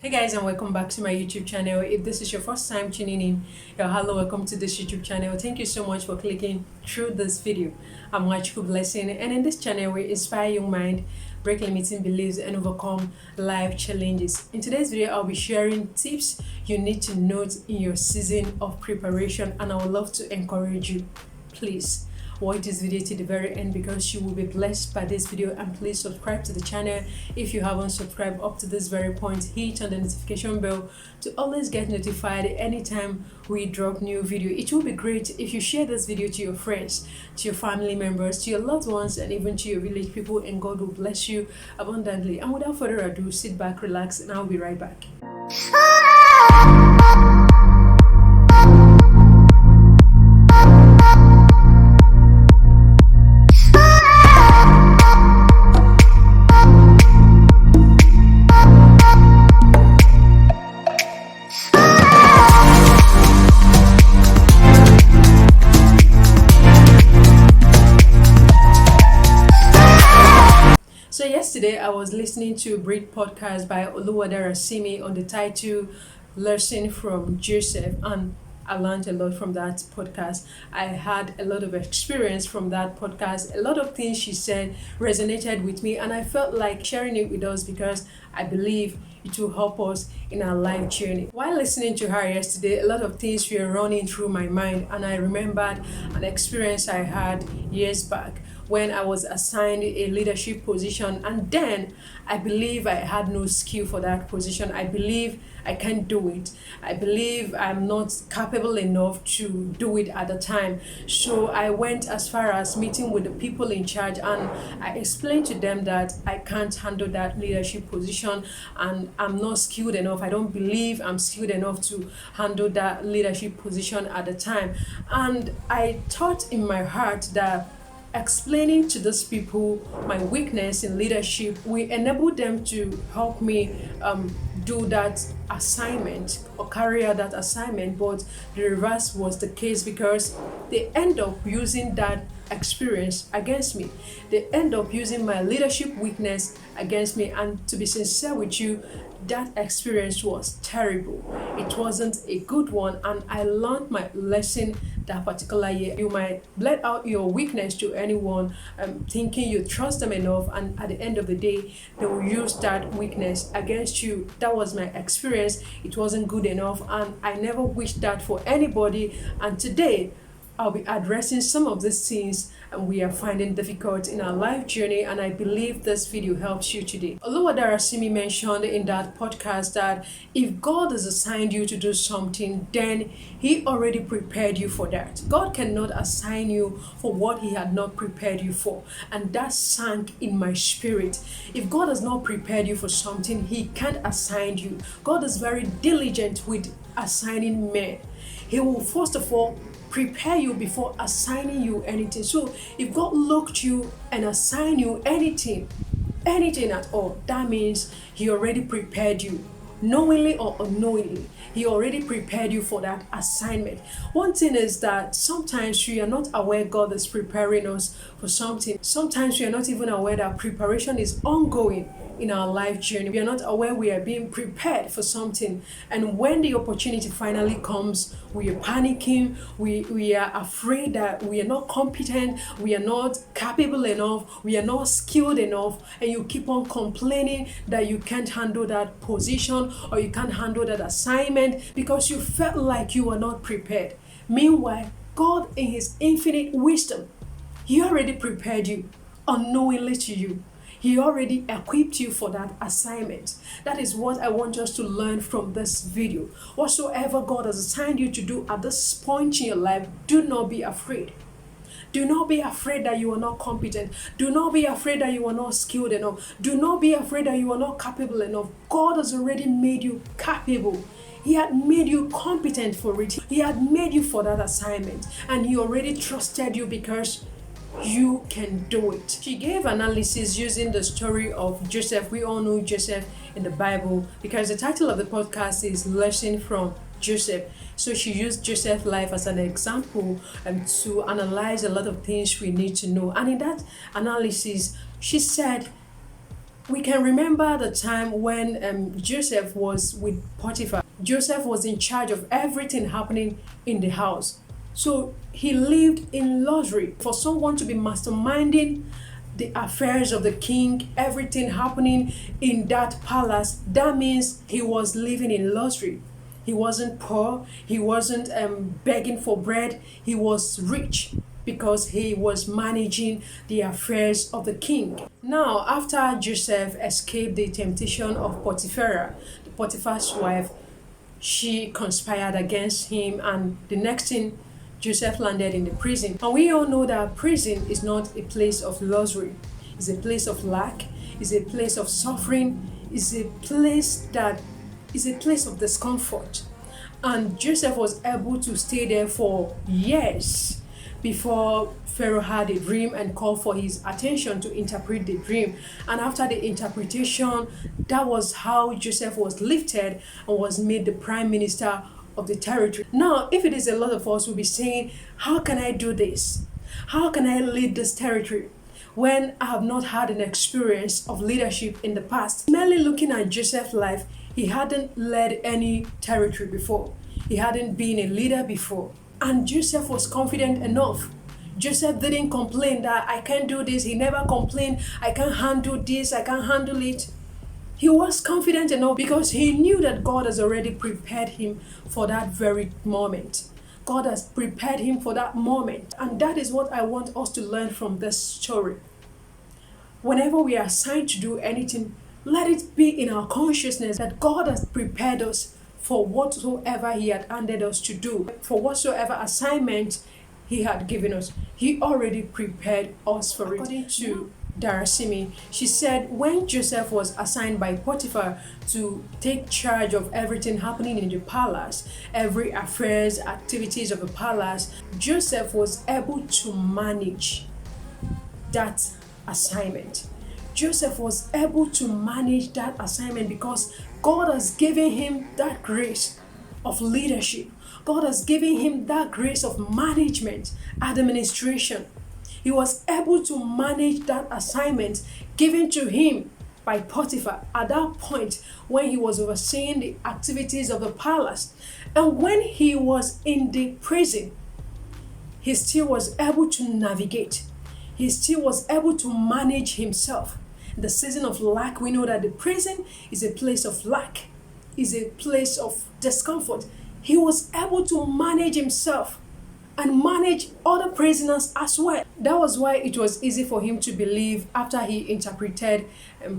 Hey guys, and welcome back to my YouTube channel. If this is your first time tuning in, hello, welcome to this YouTube channel. Thank you so much for clicking through this video. I'm Nwachukwu Blessing, and in this channel we inspire young mind, break limiting beliefs, and overcome life challenges. In today's video, I'll be sharing tips you need to note in your season of preparation, and I would love to encourage you. Please watch this video to the very end because you will be blessed by this video, and please subscribe to the channel if you haven't subscribed up to this very point. Hit on the notification bell to always get notified anytime we drop new video. It will be great if you share this video to your friends, to your family members, to your loved ones, and even to your village people, and God will bless you abundantly. And without further ado, sit back, relax, and I'll be right back. So yesterday I was listening to a great podcast by Oluwadarasimi on the title Lesson from Joseph, and I learned a lot from that podcast. I had a lot of experience from that podcast. A lot of things she said resonated with me, and I felt like sharing it with us because I believe it will help us in our life journey. While listening to her yesterday, a lot of things were running through my mind, and I remembered an experience I had years back when I was assigned a leadership position, and then I believe I had no skill for that position. I believe I can't do it. I believe I'm not capable enough to do it at the time. So I went as far as meeting with the people in charge, and I explained to them that I can't handle that leadership position and I'm not skilled enough. I don't believe I'm skilled enough to handle that leadership position at the time. And I thought in my heart that explaining to those people my weakness in leadership will enable them to help me do that assignment or carry out that assignment. But the reverse was the case, because they end up using that experience against me. They end up using my leadership weakness against me. And to be sincere with you, that experience was terrible. It wasn't a good one, and I learned my lesson that particular year. You might let out your weakness to anyone, thinking you trust them enough, and at the end of the day, they will use that weakness against you. That was my experience. It wasn't good enough, and I never wish that for anybody. And today, I'll be addressing some of these things and we are finding difficult in our life journey, and I believe this video helps you today. Oluwadarasimi mentioned in that podcast that if God has assigned you to do something, then He already prepared you for that. God cannot assign you for what He had not prepared you for, and that sank in my spirit. If God has not prepared you for something, He can't assign you. God is very diligent with assigning men. He will first of all prepare you before assigning you anything. So if God looked you and assigned you anything at all, that means He already prepared you. Knowingly or unknowingly, He already prepared you for that assignment. One thing is that sometimes we are not aware God is preparing us for something. Sometimes we are not even aware that preparation is ongoing in our life journey. We are not aware we are being prepared for something. And when the opportunity finally comes, we are panicking, we are afraid that we are not competent, we are not capable enough, we are not skilled enough, and you keep on complaining that you can't handle that position or you can't handle that assignment because you felt like you were not prepared. Meanwhile, God in His infinite wisdom, He already prepared you unknowingly to you. He already equipped you for that assignment. That is what I want us to learn from this video. Whatsoever God has assigned you to do at this point in your life, do not be afraid. Do not be afraid that you are not competent. Do not be afraid that you are not skilled enough. Do not be afraid that you are not capable enough. God has already made you capable. He had made you competent for it. He had made you for that assignment. And He already trusted you because you can do it. She gave analysis using the story of Joseph. We all know Joseph in the Bible because the title of the podcast is Lesson from Joseph. So she used Joseph's life as an example to analyze a lot of things we need to know. And in that analysis, she said We can remember the time when Joseph was with Potiphar. Joseph was in charge of everything happening in the house. So he lived in luxury. For someone to be masterminding the affairs of the king, everything happening in that palace, that means he was living in luxury. He wasn't poor, he wasn't begging for bread, he was rich because he was managing the affairs of the king. Now, after Joseph escaped the temptation of Potiphar's wife, she conspired against him, and the next thing, Joseph landed in the prison. And we all know that prison is not a place of luxury. It's a place of lack. It's a place of suffering. It's a place of discomfort. And Joseph was able to stay there for years before Pharaoh had a dream and called for his attention to interpret the dream. And after the interpretation, that was how Joseph was lifted and was made the prime minister of the territory. Now, if it is a lot of us will be saying, how can I do this? How can I lead this territory when I have not had an experience of leadership in the past? Merely looking at Joseph's life, he hadn't led any territory before. He hadn't been a leader before. And Joseph was confident enough. Joseph didn't complain that I can't do this. He never complained, I can't handle this, I can't handle it. He was confident enough because he knew that God has already prepared him for that very moment. God has prepared him for that moment. And that is what I want us to learn from this story. Whenever we are assigned to do anything, let it be in our consciousness that God has prepared us for whatsoever he had handed us to do, for whatsoever assignment he had given us. He already prepared us for it. According to Darasimi, she said when Joseph was assigned by Potiphar to take charge of everything happening in the palace, every affairs, activities of the palace, Joseph was able to manage that assignment. Joseph was able to manage that assignment because God has given him that grace of leadership. God has given him that grace of management, administration. He was able to manage that assignment given to him by Potiphar at that point when he was overseeing the activities of the palace. And when he was in the prison, he still was able to navigate. He still was able to manage himself. In the season of lack, we know that the prison is a place of lack, is a place of discomfort. He was able to manage himself and manage other prisoners as well. That was why it was easy for him to believe after he interpreted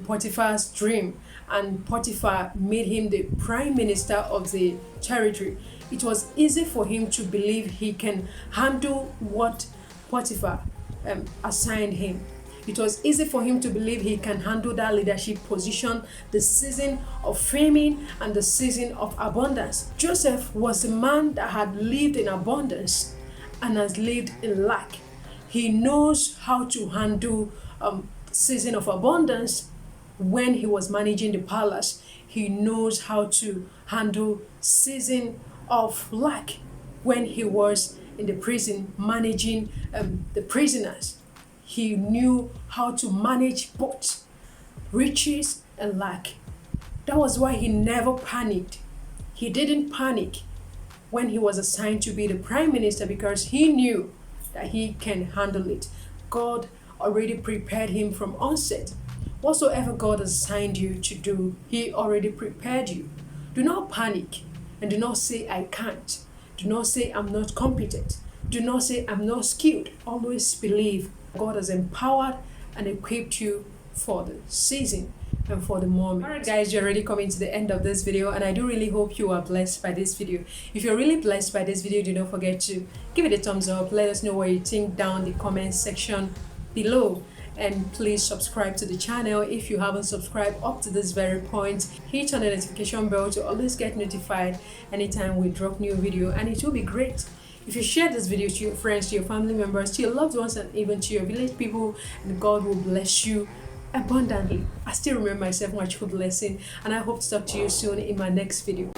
Potiphar's dream and Potiphar made him the prime minister of the territory. It was easy for him to believe he can handle what Potiphar assigned him. It was easy for him to believe he can handle that leadership position, the season of famine and the season of abundance. Joseph was a man that had lived in abundance and has lived in lack. He knows how to handle season of abundance when he was managing the palace. He knows how to handle season of lack when he was in the prison managing the prisoners. He knew how to manage both riches and lack. That was why he never panicked. He didn't panic when he was assigned to be the prime minister because he knew that he can handle it. God already prepared him from onset. Whatsoever God has assigned you to do, he already prepared you. Do not panic and do not say, I can't. Do not say, I'm not competent. Do not say, I'm not skilled. Always believe God has empowered and equipped you for the season and for the moment. Alright guys, you're already coming to the end of this video and I do really hope you are blessed by this video. If you're really blessed by this video, do not forget to give it a thumbs up. Let us know what you think down the comment section below. And please subscribe to the channel if you haven't subscribed up to this very point. Hit on the notification bell to always get notified anytime we drop new video, and it will be great if you share this video to your friends, to your family members, to your loved ones, and even to your village people, and God will bless you abundantly. I still remember myself, Nwachukwu blessing, and I hope to talk to you soon in my next video.